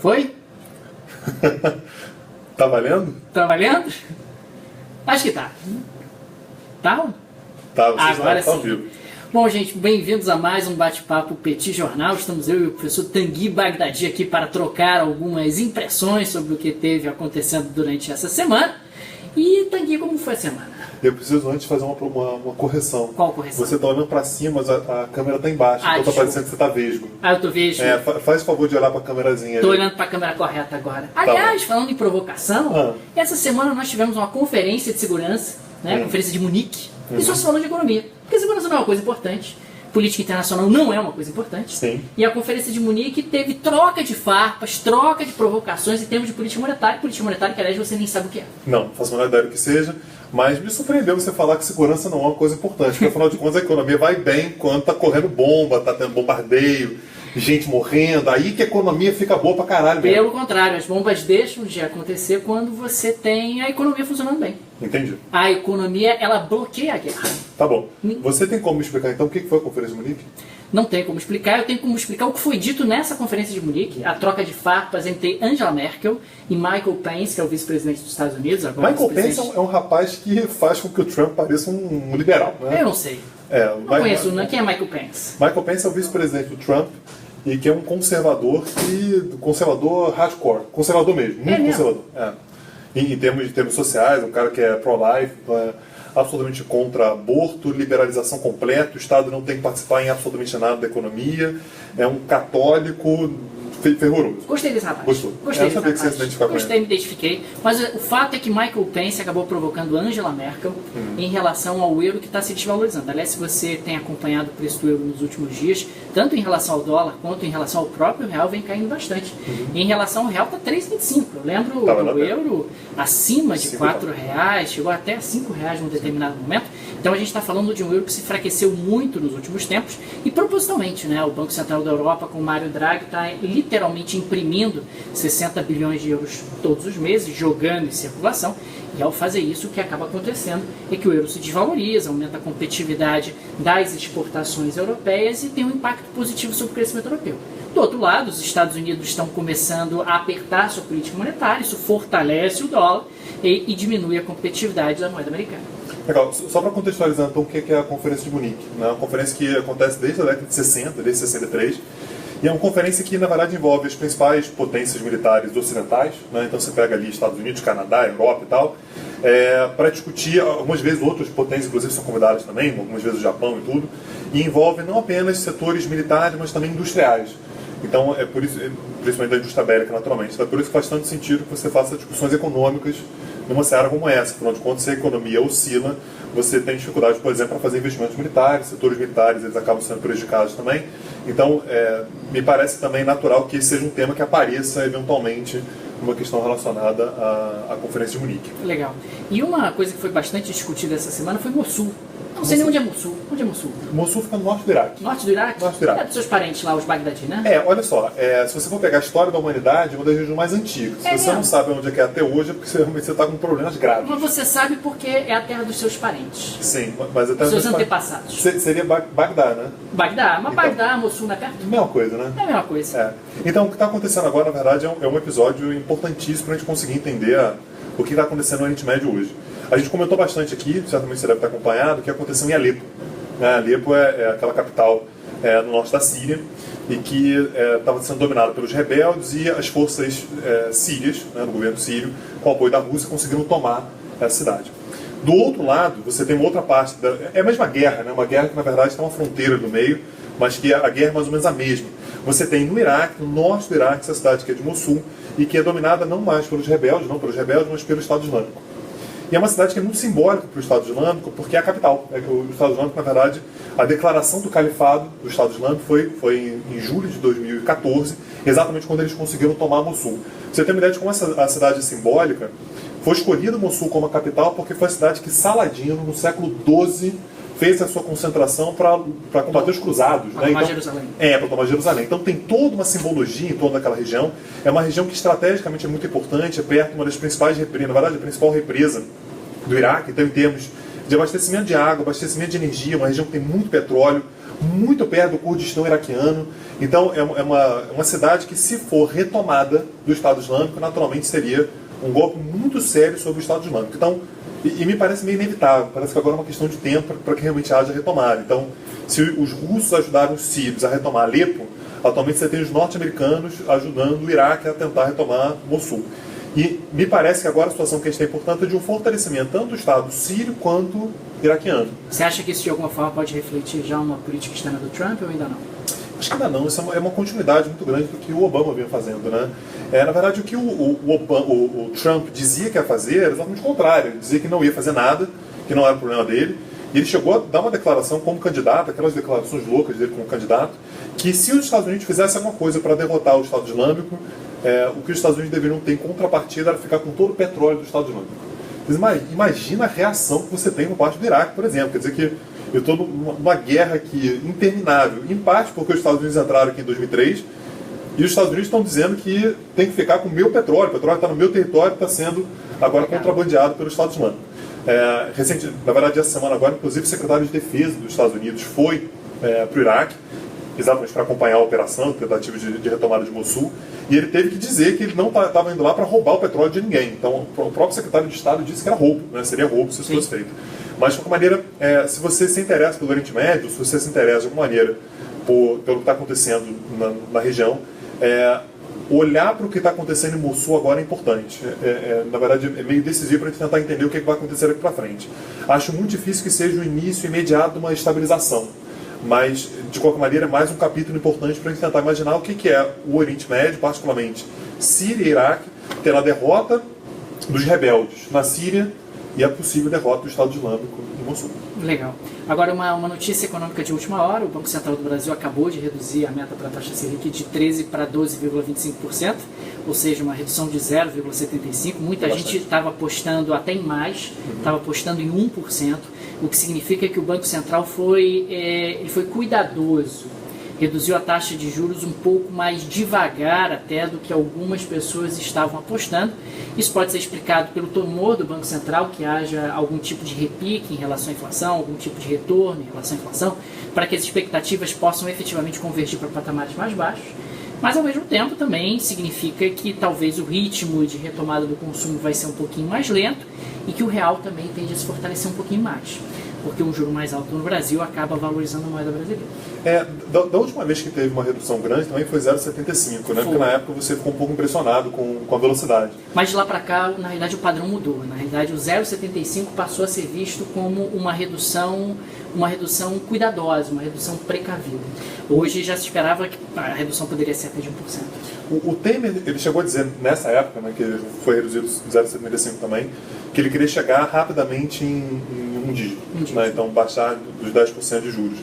Foi? Tá valendo? Tá valendo? Acho que tá. Tá? Tá, você Agora está ao sim. vivo. Bom, gente, bem-vindos a mais um bate-papo Petit Jornal. Estamos eu e o professor Tanguy Bagdadi aqui para trocar algumas impressões sobre o que teve acontecendo durante essa semana. E, Tanguy, como foi a semana? Eu preciso antes fazer uma correção. Qual correção? Você tá olhando pra cima, mas a câmera tá embaixo, então tá desculpa. parecendo que você tá vesgo. Eu tô vesgo. Faz o favor de olhar pra câmerazinha Tô ali. olhando para a câmera correta agora. Aliás, falando em provocação, essa semana nós tivemos uma conferência de segurança, né? Conferência de Munique, e só se falou de economia. Porque segurança não é uma coisa importante. Política internacional não é uma coisa importante. Sim. E a Conferência de Munique teve troca de farpas, troca de provocações em termos de política monetária. Política monetária que, aliás, você nem sabe o que é. Não faço a menor ideia do que seja, mas me surpreendeu você falar que segurança não é uma coisa importante, porque afinal de contas a economia vai bem quando tá correndo bomba, tá tendo bombardeio, gente morrendo, aí que a economia fica boa pra caralho mesmo. Pelo contrário, as bombas deixam de acontecer quando você tem a economia funcionando bem. Entendi. A economia, ela bloqueia a guerra. Tá bom. Você tem como me explicar então o que foi a Conferência de Munique? Não tem como explicar, eu tenho como explicar o que foi dito nessa Conferência de Munique, a troca de farpas entre Angela Merkel e Michael Pence, que é o vice-presidente dos Estados Unidos. Agora Michael Pence é um rapaz que faz com que o Trump pareça um liberal, né? Eu não sei. Não conheço, quem é Michael Pence? Michael Pence é o vice-presidente do Trump e que é um conservador hardcore, conservador mesmo, muito conservador. Em termos sociais, um cara que é pro-life, absolutamente contra aborto, liberalização completa, o Estado não tem que participar em absolutamente nada da economia, é um católico fervoroso. Gostei desse rapaz. Gostou? Gostei Eu sabia que você se identificava com Gostei, ele. me identifiquei. Mas o fato é que Michael Pence acabou provocando Angela Merkel em relação ao euro que está se desvalorizando. Aliás, se você tem acompanhado o preço do euro nos últimos dias, tanto em relação ao dólar quanto em relação ao próprio real, vem caindo bastante. E em relação ao real está 3,25. Eu lembro do euro acima de R$4, chegou até a R$5 num determinado momento. Então a gente está falando de um euro que se enfraqueceu muito nos últimos tempos e propositalmente, né? O Banco Central da Europa com o Mário Draghi está literalmente imprimindo 60 bilhões de euros todos os meses, jogando em circulação. E ao fazer isso, o que acaba acontecendo é que o euro se desvaloriza, aumenta a competitividade das exportações europeias e tem um impacto positivo sobre o crescimento europeu. Do outro lado, os Estados Unidos estão começando a apertar sua política monetária, isso fortalece o dólar e diminui a competitividade da moeda americana. Legal, só para contextualizar então o que é a Conferência de Munique, né? Uma conferência que acontece desde a década de 60, desde 63, e é uma conferência que na verdade envolve as principais potências militares ocidentais, né? Então você pega ali Estados Unidos, Canadá, Europa e tal, para discutir, algumas vezes outras potências inclusive são convidadas também, algumas vezes o Japão e tudo, e envolve não apenas setores militares, mas também industriais. Então, é por isso, principalmente da indústria bélica, naturalmente. Então, é por isso que faz tanto sentido que você faça discussões econômicas numa seara como essa. Afinal de contas, se a economia oscila, você tem dificuldade, por exemplo, para fazer investimentos militares, setores militares eles acabam sendo prejudicados também. Então, me parece também natural que esse seja um tema que apareça eventualmente numa questão relacionada à Conferência de Munique. Legal. E uma coisa que foi bastante discutida essa semana foi Mossul. Não sei nem onde é Mossul. Onde é Mossul? Mossul fica no norte do Iraque. Norte do Iraque? Norte do Iraque. É dos seus parentes lá, os Bagdadi, né? Olha só, se você for pegar a história da humanidade, é uma das regiões mais antigas. Se você não sabe onde é que é até hoje, é porque realmente você está com problemas graves. Mas você sabe porque é a terra dos seus parentes. Sim, mas até dos seus antepassados. Seria Bagdá, né? Bagdá, mas então, Bagdá, Mossul não é perto? Mesma coisa, né? É a mesma coisa. Então, o que está acontecendo agora, na verdade, é um episódio importantíssimo para a gente conseguir entender o que está acontecendo no Oriente Médio hoje. A gente comentou bastante aqui, certamente você deve ter acompanhado, o que aconteceu em Alepo. Alepo é aquela capital no norte da Síria e que estava sendo dominada pelos rebeldes e as forças sírias, do governo sírio, com o apoio da Rússia, conseguiram tomar essa cidade. Do outro lado, você tem uma outra parte, é a mesma guerra, né? Uma guerra que na verdade tem uma fronteira no meio, mas que a guerra é mais ou menos a mesma. Você tem no Iraque, no norte do Iraque, essa cidade que é de Mossul e que é dominada não mais pelos rebeldes, mas pelo Estado Islâmico. E é uma cidade que é muito simbólica para o Estado Islâmico, porque é a capital. O Estado Islâmico, na verdade, a declaração do califado do Estado Islâmico foi em julho de 2014, exatamente quando eles conseguiram tomar Mossul. Você tem uma ideia de como a cidade é simbólica? Foi escolhida Mossul como a capital porque foi a cidade que Saladino, no século XII, fez a sua concentração para combater os cruzados. Para tomar Jerusalém. Para tomar Jerusalém. Então tem toda uma simbologia em torno daquela região. É uma região que estrategicamente é muito importante, é perto de uma das principais represas, na verdade a principal represa do Iraque. Então em termos de abastecimento de água, abastecimento de energia, uma região que tem muito petróleo, muito perto do Kurdistão iraquiano. Então é uma cidade que, se for retomada do Estado Islâmico, naturalmente seria um golpe muito sério sobre o Estado Islâmico. Então, e me parece meio inevitável, parece que agora é uma questão de tempo para que realmente haja retomada. Então, se os russos ajudaram os sírios a retomar Alepo, atualmente você tem os norte-americanos ajudando o Iraque a tentar retomar Mossul. E me parece que agora a situação que a gente tem, portanto, é de um fortalecimento tanto do Estado sírio quanto iraquiano. Você acha que isso de alguma forma pode refletir já uma política externa do Trump ou ainda não? Acho que ainda não, isso é uma continuidade muito grande do que o Obama vinha fazendo, né? Na verdade, o que o Trump dizia que ia fazer era exatamente o contrário. Ele dizia que não ia fazer nada, que não era problema dele. E ele chegou a dar uma declaração como candidato, aquelas declarações loucas dele como candidato, que se os Estados Unidos fizessem alguma coisa para derrotar o Estado Islâmico, o que os Estados Unidos deveriam ter em contrapartida era ficar com todo o petróleo do Estado Islâmico. Imagina a reação que você tem por parte do Iraque, por exemplo. Quer dizer que eu estou numa guerra aqui interminável, em parte porque os Estados Unidos entraram aqui em 2003, e os Estados Unidos estão dizendo que tem que ficar com o meu petróleo. O petróleo está no meu território, está sendo agora contrabandeado pelo Estado Islâmico. Na verdade, essa semana agora, inclusive, o secretário de Defesa dos Estados Unidos foi para o Iraque, exatamente para acompanhar a operação, tentativa de retomada de Mossul, e ele teve que dizer que ele não estava indo lá para roubar o petróleo de ninguém. Então, o próprio secretário de Estado disse que era roubo, né? Seria roubo se isso fosse feito. Mas, de qualquer maneira, se você se interessa pelo Oriente Médio, se você se interessa de alguma maneira pelo que está acontecendo na região, olhar para o que está acontecendo em Mossul agora é importante. Na verdade, é meio decisivo para a gente tentar entender o que vai acontecer aqui para frente. Acho muito difícil que seja o início imediato de uma estabilização. Mas, de qualquer maneira, é mais um capítulo importante para a gente tentar imaginar o que é o Oriente Médio, particularmente Síria e Iraque, ter a derrota dos rebeldes na Síria e a possível derrota do Estado Islâmico em Mossul. Legal. Agora, uma notícia econômica de última hora: o Banco Central do Brasil acabou de reduzir a meta para a taxa Selic de 13% para 12,25%, ou seja, uma redução de 0,75%. Muita gente estava apostando até em mais, estava apostando em 1%, o que significa que o Banco Central foi cuidadoso, reduziu a taxa de juros um pouco mais devagar até do que algumas pessoas estavam apostando. Isso pode ser explicado pelo temor do Banco Central que haja algum tipo de repique em relação à inflação, algum tipo de retorno em relação à inflação, para que as expectativas possam efetivamente convergir para patamares mais baixos. Mas, ao mesmo tempo, também significa que talvez o ritmo de retomada do consumo vai ser um pouquinho mais lento e que o real também tende a se fortalecer um pouquinho mais, porque um juro mais alto no Brasil acaba valorizando a moeda brasileira. Da última vez que teve uma redução grande também foi 0,75, né? Porque na época você ficou um pouco impressionado com a velocidade. Mas de lá para cá, na realidade, o padrão mudou. Na realidade, o 0,75 passou a ser visto como uma redução cuidadosa, uma redução precavida. Hoje já se esperava que a redução poderia ser até de 1%. O Temer, ele chegou a dizer nessa época, né, que foi reduzido 0,75 também, que ele queria chegar rapidamente em um dígito. Né, então baixar dos 10% de juros.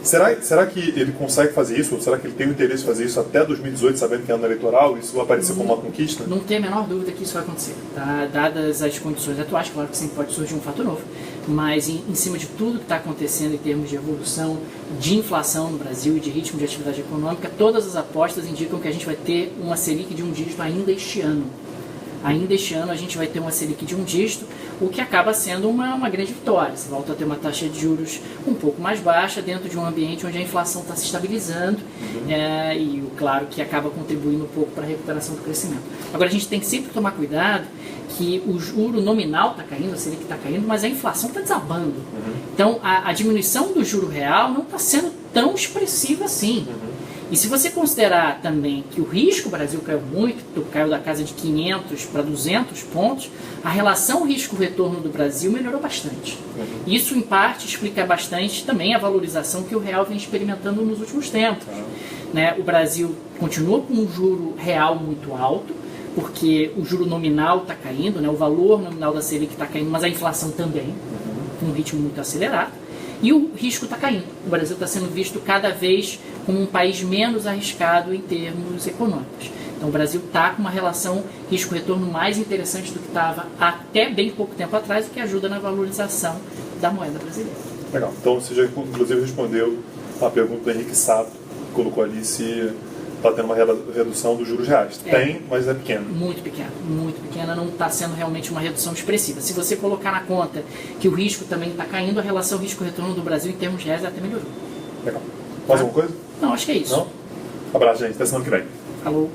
Será que ele consegue fazer isso? Ou será que ele tem o interesse de fazer isso até 2018, sabendo que é ano eleitoral? Isso vai aparecer como uma conquista? Não tem a menor dúvida que isso vai acontecer. Tá? Dadas as condições atuais, claro que sempre pode surgir um fator novo, mas em cima de tudo que está acontecendo em termos de evolução, de inflação no Brasil e de ritmo de atividade econômica, todas as apostas indicam que a gente vai ter uma Selic de um dígito ainda este ano. Ainda este ano a gente vai ter uma Selic de um dígito, o que acaba sendo uma grande vitória. Você volta a ter uma taxa de juros um pouco mais baixa dentro de um ambiente onde a inflação está se estabilizando e, claro, que acaba contribuindo um pouco para a recuperação do crescimento. Agora, a gente tem que sempre tomar cuidado que o juro nominal está caindo, a Selic está caindo, mas a inflação está desabando. Então, a diminuição do juro real não está sendo tão expressiva assim. E se você considerar também que o risco Brasil caiu muito, caiu da casa de 500 para 200 pontos, a relação risco-retorno do Brasil melhorou bastante. Isso, em parte, explica bastante também a valorização que o real vem experimentando nos últimos tempos. Né? O Brasil continua com um juro real muito alto, porque o juro nominal está caindo, né? O valor nominal da Selic está caindo, mas a inflação também, com um ritmo muito acelerado. E o risco está caindo. O Brasil está sendo visto cada vez como um país menos arriscado em termos econômicos. Então o Brasil está com uma relação risco-retorno mais interessante do que estava até bem pouco tempo atrás, o que ajuda na valorização da moeda brasileira. Legal. Então você já inclusive respondeu a pergunta do Henrique Sato, que colocou ali se está tendo uma redução dos juros reais. Tem, mas é pequeno. Muito pequena, não está sendo realmente uma redução expressiva. Se você colocar na conta que o risco também está caindo, a relação risco-retorno do Brasil em termos reais até melhorou. Legal. Mais alguma coisa? Não, acho que é isso. Não? Abraço, gente. Até semana que vem. Falou.